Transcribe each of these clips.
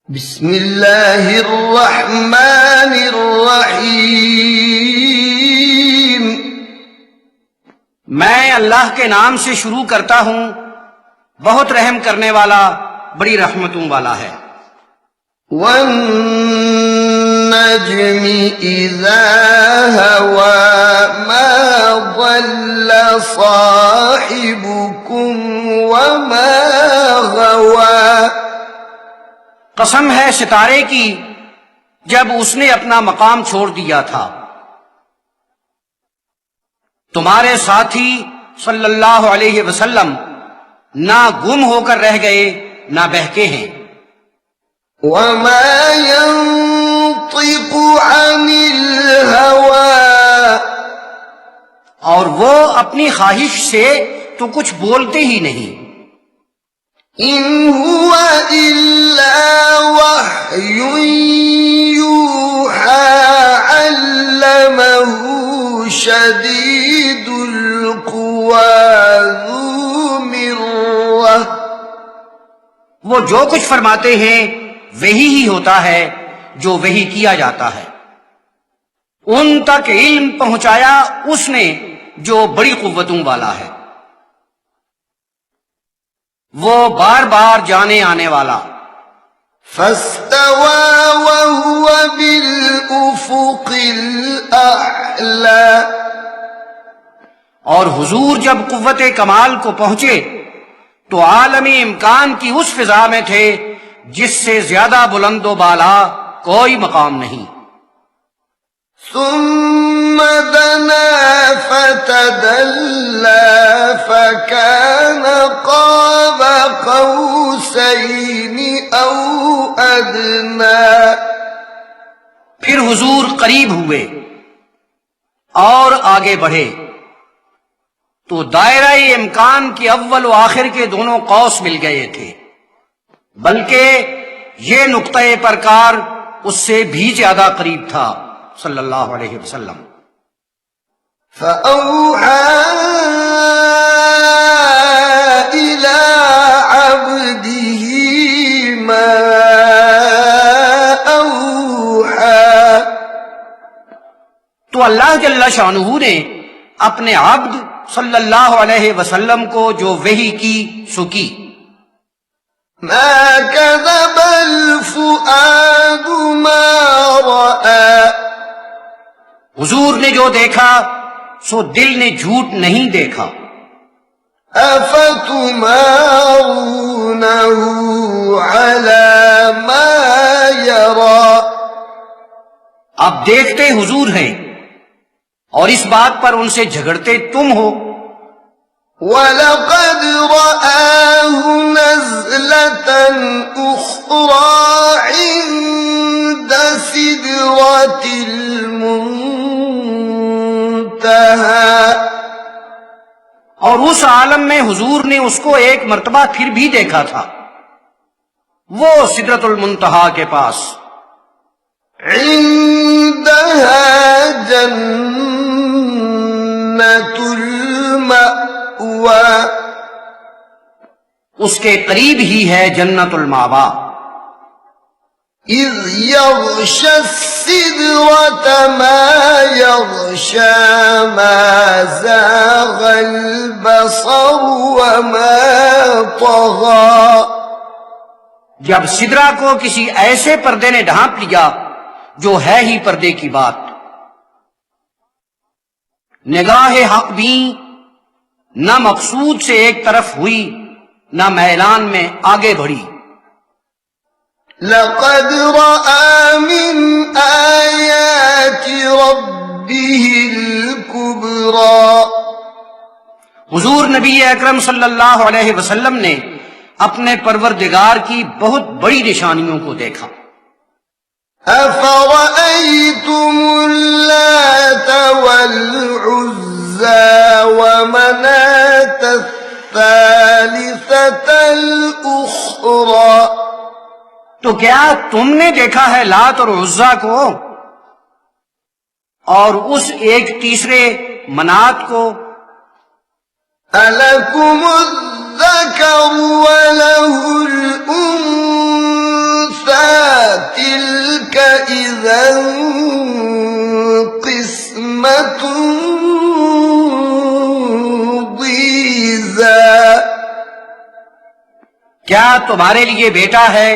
بسم اللہ الرحمن الرحیم۔ میں اللہ کے نام سے شروع کرتا ہوں، بہت رحم کرنے والا، بڑی رحمتوں والا ہے۔ والنجم اذا هوى ما ضل صاحبكم وما غوى۔ قسم ہے ستارے کی جب اس نے اپنا مقام چھوڑ دیا تھا، تمہارے ساتھی صلی اللہ علیہ وسلم نہ گم ہو کر رہ گئے نہ بہکے ہیں۔ وما ينطق عن الهوى، اور وہ اپنی خواہش سے تو کچھ بولتے ہی نہیں۔ ان هو الا وحی یوحى علمه شدید القوى ذو مرة۔ وہ جو کچھ فرماتے ہیں وہی ہی ہوتا ہے جو وہی کیا جاتا ہے۔ ان تک علم پہنچایا اس نے جو بڑی قوتوں والا ہے، وہ بار بار جانے آنے والا۔ فاستوى وهو بالافق الاعلى، اور حضور جب قوت کمال کو پہنچے تو عالمی امکان کی اس فضا میں تھے جس سے زیادہ بلند و بالا کوئی مقام نہیں۔ ثم دنا فتدلى فكان قاب قوسين او ادنى۔ پھر حضور قریب ہوئے اور آگے بڑھے تو دائرہ امکان کے اول و آخر کے دونوں قوس مل گئے تھے، بلکہ یہ نقطہ پرکار اس سے بھی زیادہ قریب تھا صلی اللہ علیہ وسلم۔ فأوحى إلى عبده ما أوحى، تو اللہ جل شانہ نے اپنے عبد صلی اللہ علیہ وسلم کو جو وحی کی سو کی۔ ما كذب الفؤاد ما رأى، حضور نے جو دیکھا سو دل نے جھوٹ نہیں دیکھا۔ أفتمارونه على ما يرى، اب دیکھتے حضور ہیں اور اس بات پر ان سے جھگڑتے تم ہو۔ وَلَقَدْ رَآهُ نَزْلَةً أُخْرَى عِندَ سِدْرَةِ الْمُنتَهَى، اور اس عالم میں حضور نے اس کو ایک مرتبہ پھر بھی دیکھا تھا، وہ سدرۃ المنتہا کے پاس۔ عِندَهَا جَنَّةُ الْمَأْوَى، اس کے قریب ہی ہے جنت المأویٰ۔ اِذْ يَغْشَى السِّدْرَةَ مَا يَغْشَى مَا زَاغَ الْبَصَرُ وَمَا طَغَى، جب سدرہ کو کسی ایسے پردے نے ڈھانپ لیا جو ہے ہی پردے کی بات، نگاہ حق بھی نہ مقصود سے ایک طرف ہوئی نہ میلان میں آگے بڑھی۔ لَقَدْ رَأَى مِنْ آيَاتِ رَبِّهِ الْكُبْرَى، حضور نبی اکرم صلی اللہ علیہ وسلم نے اپنے پروردگار کی بہت بڑی نشانیوں کو دیکھا۔ أَفَرَأَيْتُمُ اللَّاتَ وَالْعُزَّى وَمَنَاةَ الثَّالِثَةَ الْأُخْرَى، تو کیا تم نے دیکھا ہے لات اور عزا کو اور اس ایک تیسرے منات کو؟ أَلَكُمُ الذَّكَرُ وَلَهُ الْأُنثَى، إذا قسمة ضيزى کیا تمہارے لیے بیٹا ہے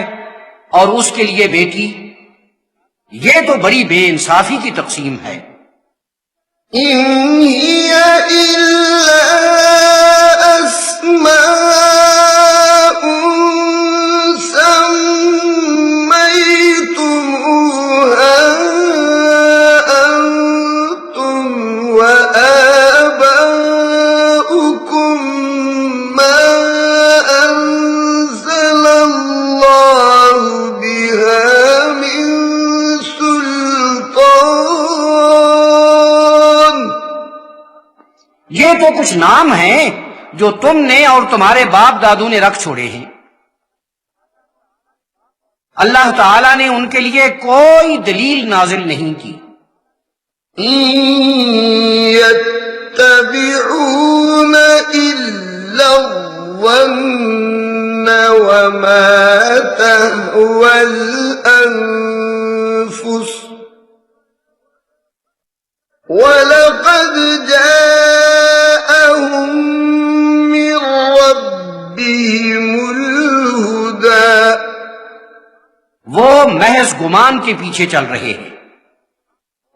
اور اس کے لیے بیٹی؟ یہ تو بڑی بے انصافی کی تقسیم ہے۔ إن هي إلا أسماء سميتموها أنتم وآباؤكم ما أنزل الله بها من سلطان یہ تو کچھ نام ہیں جو تم نے اور تمہارے باپ دادوں نے رکھ چھوڑے ہیں۔ اللہ تعالیٰ نے ان کے لیے کوئی دلیل نازل نہیں کی۔ إن يتبعون إلا الظن وما تهوى الأنفس وَلَقَدْ جَاءَهُم مِّن رَّبِّهِمُ الْهُدَىٰ وہ محض گمان کے پیچھے چل رہے ہیں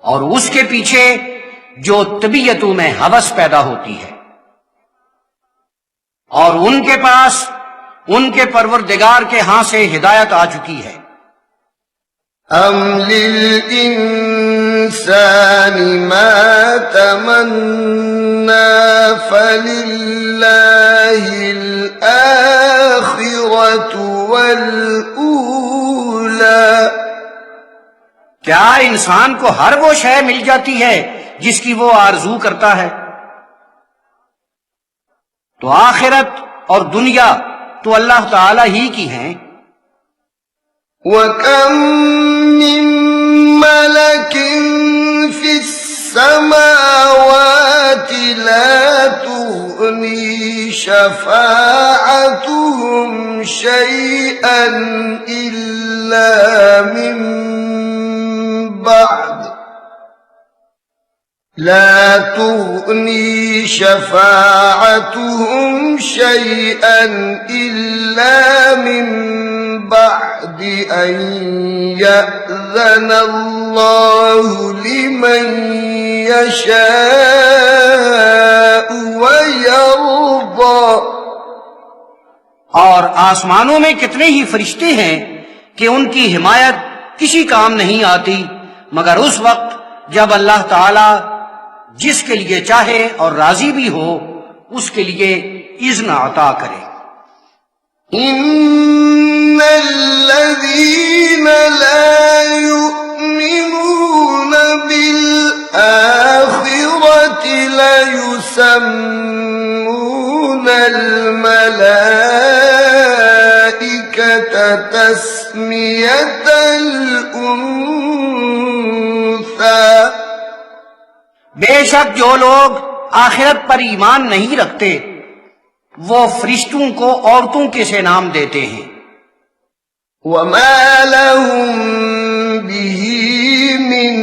اور اس کے پیچھے جو طبیعتوں میں ہوس پیدا ہوتی ہے، اور ان کے پاس ان کے پروردگار کے ہاں سے ہدایت آ چکی ہے۔ أَمْ لِلْإِنسَانِ مَا تَمَنَّىٰ فَلِلَّهِ الْآخِرَةُ وَالْأُولَىٰ کیا انسان کو ہر وہ شے مل جاتی ہے جس کی وہ آرزو کرتا ہے؟ تو آخرت اور دنیا تو اللہ تعالی ہی کی ہیں۔ وَكَم مِّن مَّلَكٍ فِي السَّمَاوَاتِ لَا تُغْنِي شَفَاعَتُهُمْ شَيْئًا إِلَّا من بعد أن يأذن الله لمن يشاء ويرضى اور آسمانوں میں کتنے ہی فرشتے ہیں کہ ان کی حمایت کسی کام نہیں آتی مگر اس وقت جب اللہ تعالی جس کے لیے چاہے اور راضی بھی ہو اس کے لیے اذن عطا کرے۔ إن الذين لا يؤمنون بالآخرة ليسمون الملائكة تسمية الأنثى بے شک جو لوگ آخرت پر ایمان نہیں رکھتے وہ فرشتوں کو عورتوں کے سے نام دیتے ہیں۔ وما لهم به من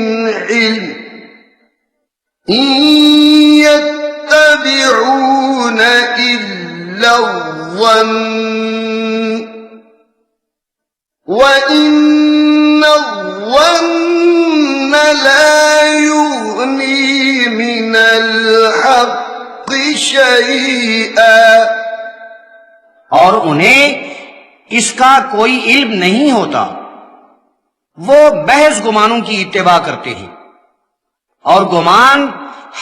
علم إن يتبعون إلا الظن وإن الظن لا يغني من الحق شيئا اور انہیں اس کا کوئی علم نہیں ہوتا، وہ محض گمانوں کی اتباع کرتے ہیں اور گمان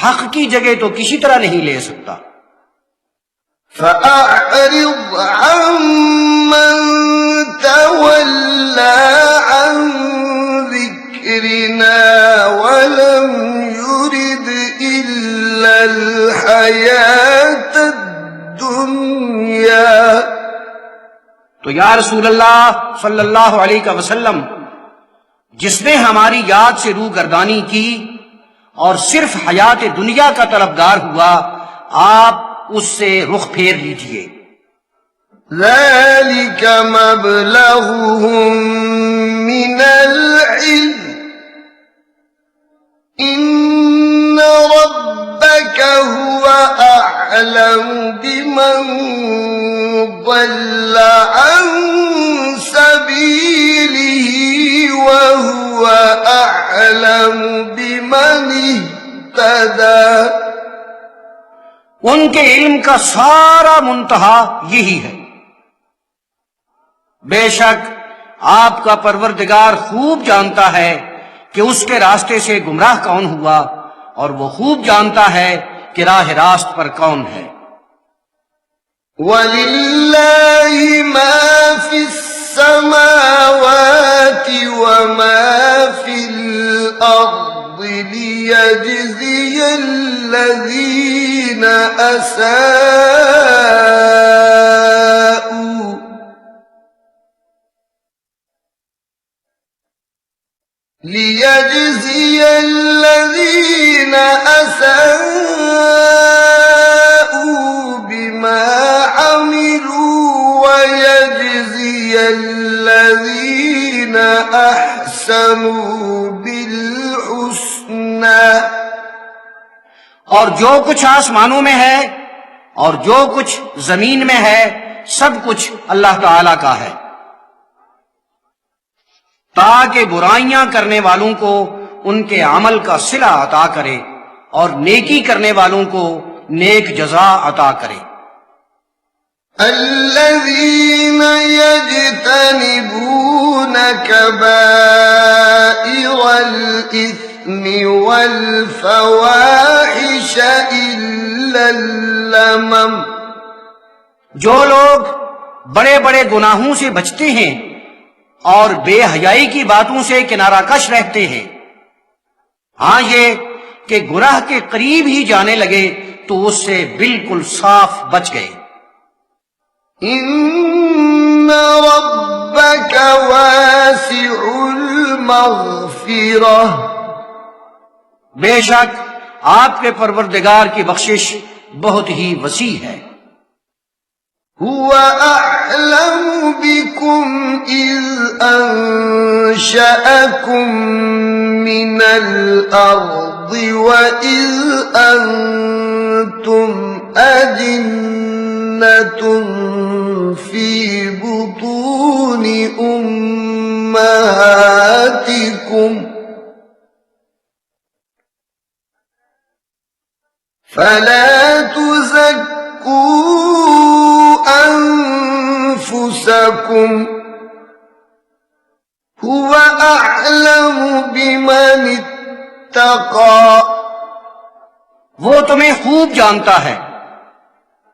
حق کی جگہ تو کسی طرح نہیں لے سکتا۔ فأعرض عمن تولى عن ذكرنا ولم يرد إلا الحياة الدنيا تو یا رسول اللہ صلی اللہ علیہ وسلم، جس نے ہماری یاد سے روگردانی کی اور صرف حیات دنیا کا طلبگار ہوا، آپ اس سے رخ پھیر لیجئے۔ ذلك مبلغهم من العلم بمن ضل عن سبيله وهو أعلم بمن اهتدى. ان کے علم کا سارا منتہا یہی ہے. بے شک آپ کا پروردگار خوب جانتا ہے کہ اس کے راستے سے گمراہ کون ہوا، اور وہ خوب جانتا ہے کہ راہ راست پر کون ہے. وَلِلَّهِ مَا فِي السَّمَاوَاتِ وَمَا فِي الْأَرْضِ لِيَجْزِيَ الَّذِينَ أَسَاءُوا بما عملوا ويجزي الذين أحسنوا بالحسنى. اور جو کچھ آسمانوں میں ہے اور جو کچھ زمین میں ہے سب کچھ اللہ تعالی کا ہے، تاکہ برائیاں کرنے والوں کو ان کے عمل کا صلہ عطا کرے اور نیکی کرنے والوں کو نیک جزا عطا کرے. الذين يجتنبون كبائر الإثم والفواحش إلا اللمم. جو لوگ بڑے بڑے گناہوں سے بچتے ہیں اور بے حیائی کی باتوں سے کنارہ کش رہتے ہیں، ہاں یہ کہ گناہ کے قریب ہی جانے لگے تو اس سے بالکل صاف بچ گئے. ان ربك واسع المغفرة. بے شک آپ کے پروردگار کی بخشش بہت ہی وسیع ہے. هو أعلم بكم إذ أنشأكم من الأرض وإذ أنتم أجنة في بطون أمهاتكم فلا تزكوا أنفسكم هو أعلم بمن اتقى. وہ تمہیں خوب جانتا ہے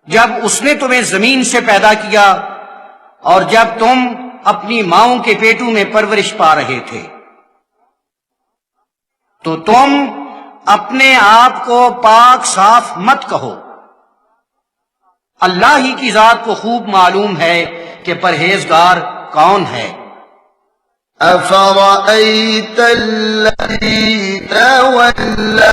جب اس نے تمہیں زمین سے پیدا کیا اور جب تم اپنی ماؤں کے پیٹوں میں پرورش پا رہے تھے، تو تم اپنے آپ کو پاک صاف مت کہو. اللہ ہی کی ذات کو خوب معلوم ہے کہ پرہیزگار کون ہے. أفرأيت الذي تولى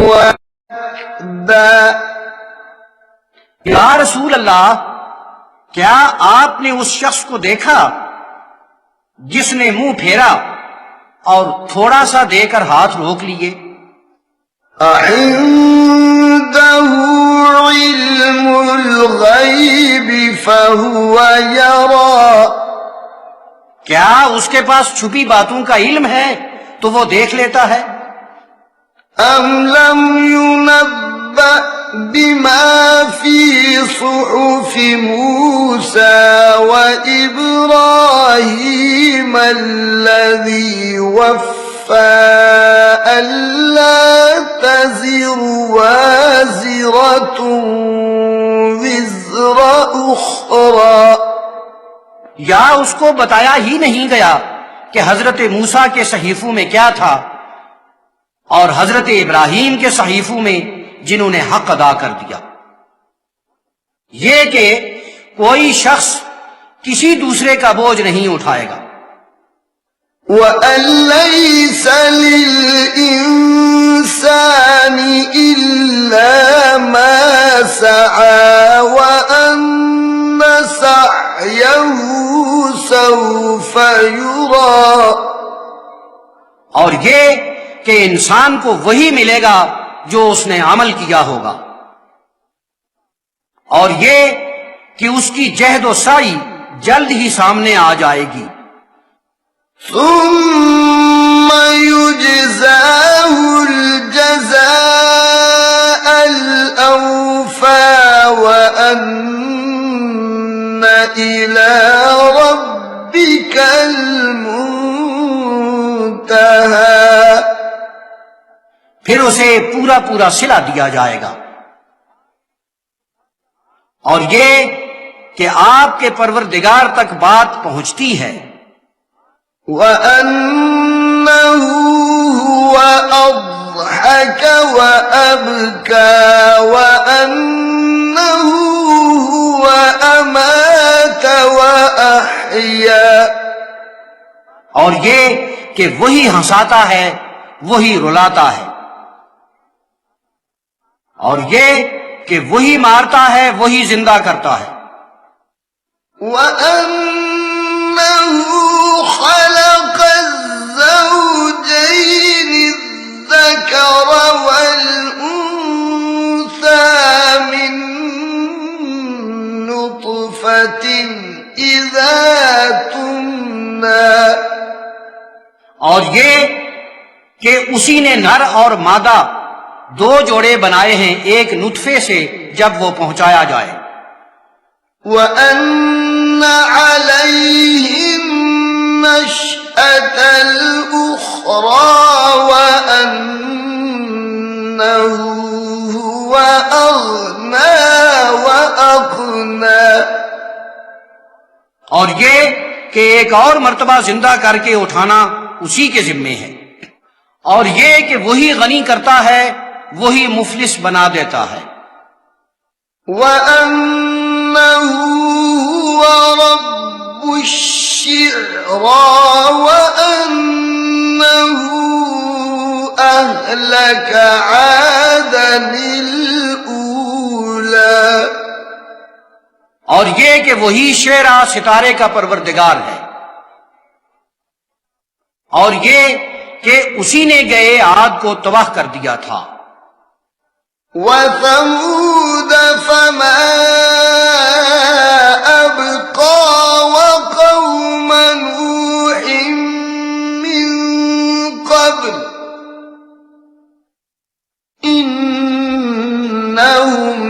وأكدى. یا رسول اللہ، کیا آپ نے اس شخص کو دیکھا جس نے منہ پھیرا اور تھوڑا سا دے کر ہاتھ روک لیے؟ أعنده علم الغيب فهو يرى. کیا اس کے پاس چھپی باتوں کا علم ہے تو وہ دیکھ لیتا ہے؟ أم لم ينبأ بما في صحف موسى وإبراهيم الذي وفى ألا تزر وازرة وزر أخرى. یا اس کو بتایا ہی نہیں گیا کہ حضرت موسیٰ کے صحیفوں میں کیا تھا اور حضرت ابراہیم کے صحیفوں میں جنہوں نے حق ادا کر دیا، یہ کہ کوئی شخص کسی دوسرے کا بوجھ نہیں اٹھائے گا. وَأَن لَّيْسَ لِلْإِنسَانِ إِلَّا مَا سَعَىٰ وَأَنَّ سَعْيَهُ سَوْفَ يُرَىٰ. اور یہ کہ انسان کو وہی ملے گا جو اس نے عمل کیا ہوگا، اور یہ کہ اس کی جہد و سعی جلد ہی سامنے آ جائے گی۔ ثم يجزاه الجزاء الأوفى وأن إلى ربك المنتهى، پھر اسے پورا پورا صلہ دیا جائے گا، اور یہ کہ آپ کے پروردگار تک بات پہنچتی ہے۔ وَأَنَّهُ هُوَ أَضْحَكَ وَأَبْكَى وَأَنَّهُ هُوَ أَمَاتَ وَأَحْيَا، اور یہ کہ وہی ہنساتا ہے، وہی رلاتا ہے، اور یہ کہ وہی مارتا ہے، وہی زندہ کرتا ہے۔ وَأَنَّهُ خَلَقَ الزَّوْجَيْنِ الذَّكَرَ وَالْأُنثَى مِن نُّطْفَةٍ إِذَا تُمْنَىٰ، اور یہ کہ اسی نے نر اور مادہ دو جوڑے بنائے ہیں ایک نطفے سے جب وہ پہنچایا جائے۔ وَأَنَّ عَلَيْهِ النَّشْأَةَ الْأُخْرَىٰ وَأَنَّهُ هُوَ أَغْنَىٰ وَأَقْنَىٰ، اور یہ کہ ایک اور مرتبہ زندہ کر کے اٹھانا اسی کے ذمے ہے، اور یہ کہ وہی غنی کرتا ہے، وہی مفلس بنا دیتا ہے۔ وَأَنَّهُ هُوَ رَبُّ الشِّعْرَىٰ وَأَنَّهُ أَهْلَكَ عَادًا الْأُولَىٰ، اور یہ کہ وہی شعرا ستارے کا پروردگار ہے، اور یہ کہ اسی نے گئے عاد کو تباہ کر دیا تھا۔ وَثَمُودَ فَمَا أَبْقَىٰ وَقَوْمَ نُوحٍ مِّن قَبْلُ إِنَّهُمْ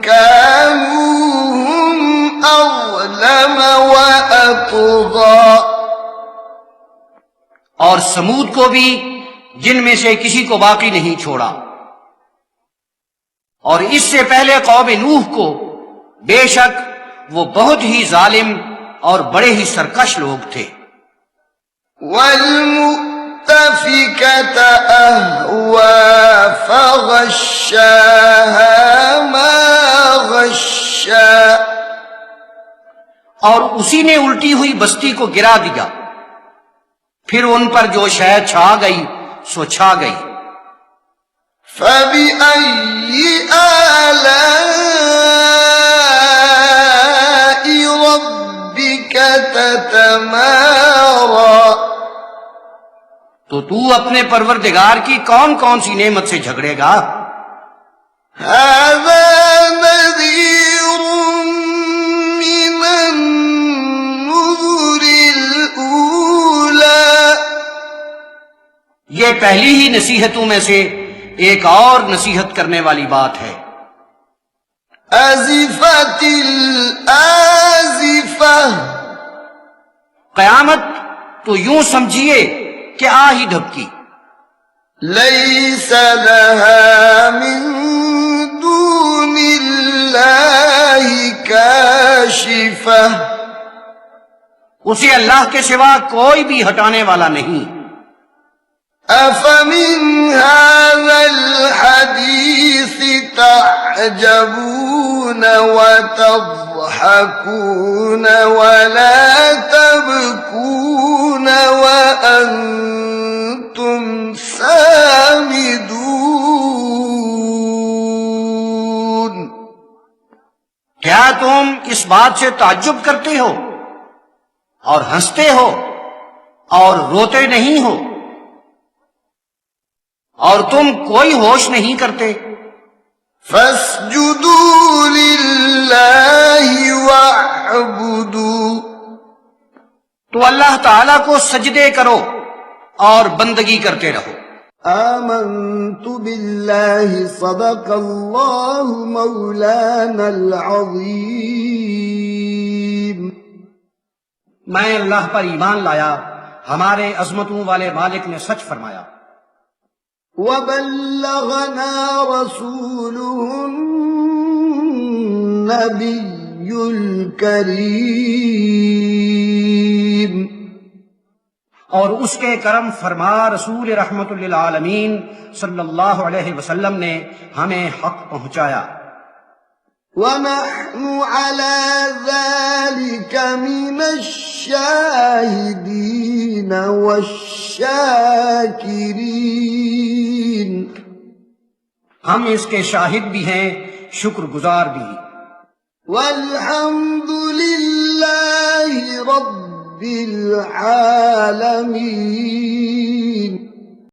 كَانُوا هُمْ أَظْلَمَ وَأَطْغَىٰ، اور سمود کو بھی جن میں سے کسی کو باقی نہیں چھوڑا، اور اس سے پہلے قوم نوح کو بے شک وہ بہت ہی ظالم اور بڑے ہی سرکش لوگ تھے۔ وَالْمُؤْتَفِكَةَ أَهْوَىٰ فَغَشَّاهَا مَا غَشَّىٰ، اور اسی نے الٹی ہوئی بستی کو گرا دیا، پھر ان پر جو شے چھا گئی سو چھا گئی۔ فَبِأَيِّ آلَاءِ رَبِّكَ تَتَمَارَىٰ، تو اپنے پروردگار کی کون کون سی نعمت سے جھگڑے گا؟ هَٰذَا نَذِيرٌ مِّنَ النُّذُرِ الْأُولَىٰ، یہ پہلی ہی نصیحتوں میں سے ایک اور نصیحت کرنے والی بات ہے۔ أَزِفَتِ الْآزِفَةُ، قیامت تو یوں سمجھیے کہ آ ہی ڈھپکی۔ لَيْسَ لَهَا مِن دُونِ اللَّهِ كَاشِفَةٌ، اسے اللہ کے سوا کوئی بھی ہٹانے والا نہیں۔ أَفَمِنْ هَٰذَا الْحَدِيثِ تَعْجَبُونَ وَتَضْحَكُونَ وَلَا تَبْكُونَ وَأَنتُمْ سَامِدُونَ، کیا تم اس بات سے تعجب کرتے ہو اور ہنستے ہو اور روتے نہیں ہو؟ اور تم کوئی ہوش نہیں کرتے. فاسجدوا للہ واعبدوا، تو اللہ تعالی کو سجدے کرو اور بندگی کرتے رہو. آمنت باللہ صدق اللہ مولانا العظیم. میں اللہ پر ایمان لایا، ہمارے عظمتوں والے مالک نے سچ فرمایا. وبلغنا رسوله النبي الكريم، اور اس کے کرم فرما رسول رحمت للعالمین صلی اللہ علیہ وسلم نے ہمیں حق پہنچایا. ونحن على ذلك من الشاهدين والشاكرين، ہم اس کے شاہد بھی ہیں، شکر گزار بھی. والحمد لله رب العالمين.